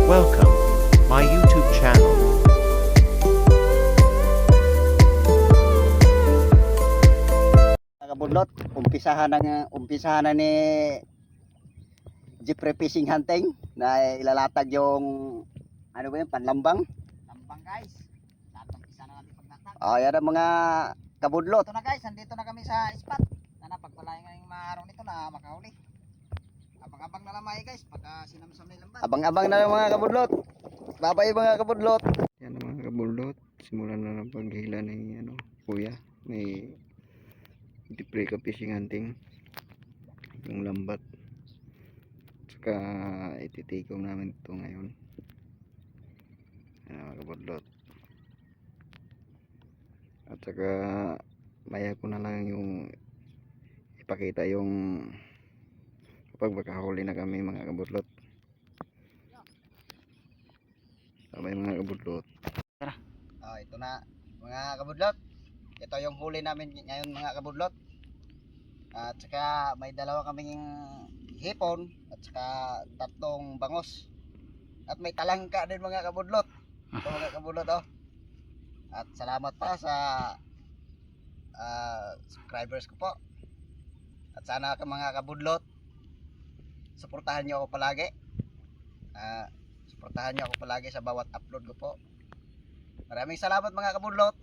Welcome, my YouTube channel. Kabudlot, umpisahan na ni Jeffrey Fishing Hunting na ilalatag yung ano ba yun, panlambang. Lambang guys. Umpisa na natin pagnatak. Yan ang mga kabudlot. Ito na guys, andito na kami sa spot. Sana pagpalayan ngayong mga araw nito na makahuli. Abang-abang na lamay guys, pagka sinamsam na yung lambat. Abang-abang na yung mga kabudlot. Babay mga kabudlot. Yan ang mga kabudlot. Simulan na ng paghila ni kuya. May Jeffrey Fishing Hunting. Yung lambat. Saka ititikom namin ito ngayon. Yan mga kabudlot. At saka maya ko na lang yung ipakita yung kapag makahuli na kami mga kabudlot. Sabay mga kabudlot. Ito na mga kabudlot. Ito yung huli namin ngayon mga kabudlot. At saka may dalawa kaming hipon at saka tatlong bangos. At may talangka din mga kabudlot. Ito mga kabudlot oh. At salamat pa sa subscribers ko po. At sana mga kabudlot suportahan niyo ako palagi. Suportahan niyo ako palagi sa bawat upload ko po. Maraming salamat mga kabudlot.